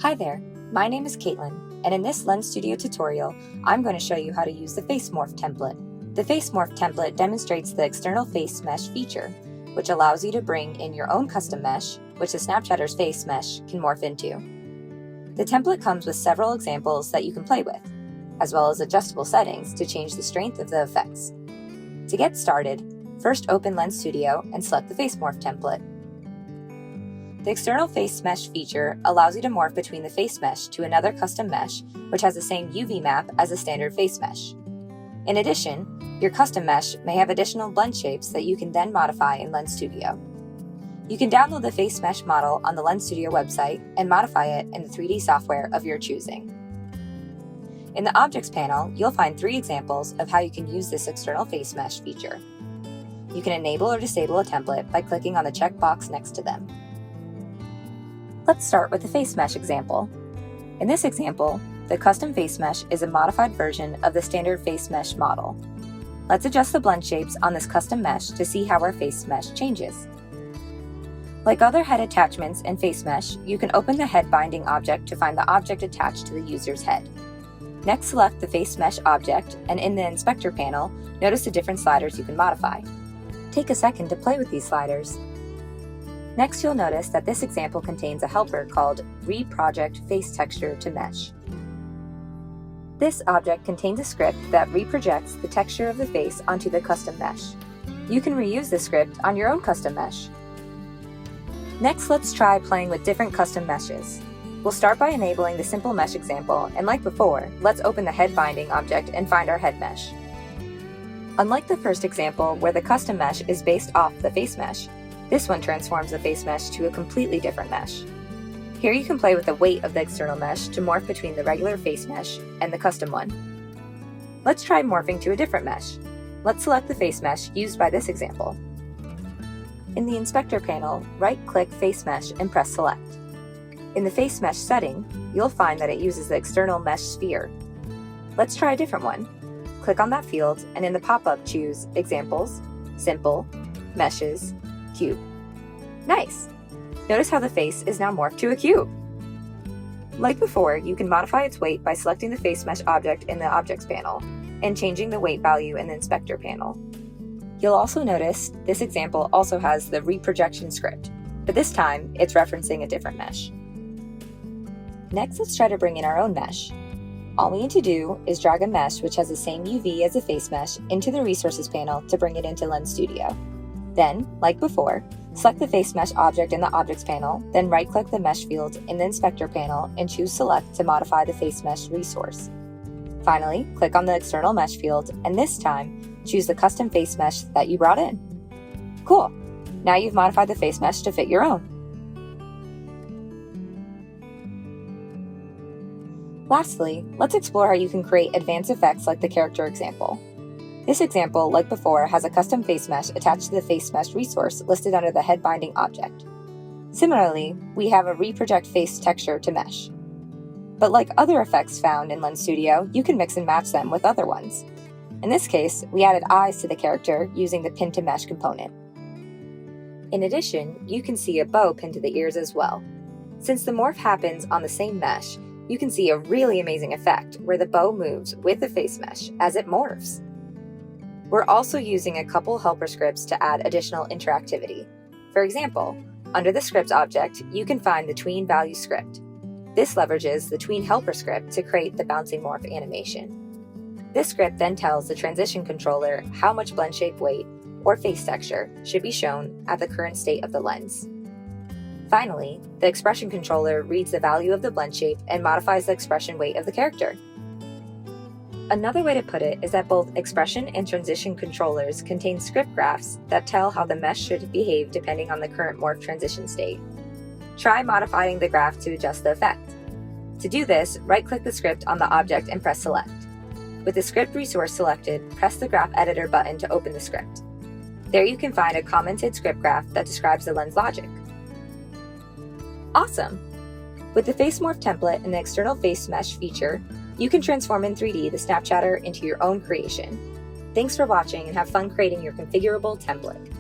Hi there, my name is Caitlin, and in this Lens Studio tutorial, I'm going to show you how to use the Face Morph template. The Face Morph template demonstrates the external face mesh feature, which allows you to bring in your own custom mesh, which the Snapchatter's face mesh can morph into. The template comes with several examples that you can play with, as well as adjustable settings to change the strength of the effects. To get started, first open Lens Studio and select the Face Morph template. The external face mesh feature allows you to morph between the face mesh to another custom mesh which has the same UV map as a standard face mesh. In addition, your custom mesh may have additional blend shapes that you can then modify in Lens Studio. You can download the face mesh model on the Lens Studio website and modify it in the 3D software of your choosing. In the Objects panel, you'll find 3 examples of how you can use this external face mesh feature. You can enable or disable a template by clicking on the checkbox next to them. Let's start with the face mesh example. In this example, the custom face mesh is a modified version of the standard face mesh model. Let's adjust the blend shapes on this custom mesh to see how our face mesh changes. Like other head attachments in face mesh, you can open the head binding object to find the object attached to the user's head. Next, select the face mesh object, and in the inspector panel, notice the different sliders you can modify. Take a second to play with these sliders. Next, you'll notice that this example contains a helper called Reproject Face Texture to Mesh. This object contains a script that reprojects the texture of the face onto the custom mesh. You can reuse this script on your own custom mesh. Next, let's try playing with different custom meshes. We'll start by enabling the simple mesh example, and like before, let's open the head binding object and find our head mesh. Unlike the first example, where the custom mesh is based off the face mesh, this one transforms the face mesh to a completely different mesh. Here you can play with the weight of the external mesh to morph between the regular face mesh and the custom one. Let's try morphing to a different mesh. Let's select the face mesh used by this example. In the inspector panel, right-click Face Mesh and press Select. In the face mesh setting, you'll find that it uses the external mesh sphere. Let's try a different one. Click on that field and in the pop-up choose Examples, Simple, Meshes, Cube. Nice! Notice how the face is now morphed to a cube. Like before, you can modify its weight by selecting the face mesh object in the Objects panel and changing the weight value in the Inspector panel. You'll also notice this example also has the reprojection script, but this time it's referencing a different mesh. Next, let's try to bring in our own mesh. All we need to do is drag a mesh which has the same UV as the face mesh into the Resources panel to bring it into Lens Studio. Then, like before, select the face mesh object in the Objects panel, then right-click the mesh field in the Inspector panel and choose Select to modify the face mesh resource. Finally, click on the external mesh field and this time, choose the custom face mesh that you brought in. Cool! Now you've modified the face mesh to fit your own. Lastly, let's explore how you can create advanced effects like the character example. This example, like before, has a custom face mesh attached to the face mesh resource listed under the head binding object. Similarly, we have a reproject face texture to mesh. But like other effects found in Lens Studio, you can mix and match them with other ones. In this case, we added eyes to the character using the Pin to Mesh component. In addition, you can see a bow pinned to the ears as well. Since the morph happens on the same mesh, you can see a really amazing effect where the bow moves with the face mesh as it morphs. We're also using a couple helper scripts to add additional interactivity. For example, under the Script object, you can find the Tween Value script. This leverages the Tween Helper script to create the bouncing morph animation. This script then tells the transition controller how much blend shape weight or face texture should be shown at the current state of the lens. Finally, the expression controller reads the value of the blend shape and modifies the expression weight of the character. Another way to put it is that both expression and transition controllers contain script graphs that tell how the mesh should behave depending on the current morph transition state. Try modifying the graph to adjust the effect. To do this, right-click the script on the object and press Select. With the script resource selected, press the Graph Editor button to open the script. There you can find a commented script graph that describes the lens logic. Awesome! With the Face Morph template and the external face mesh feature, you can transform in 3D the Snapchatter into your own creation. Thanks for watching and have fun creating your configurable template.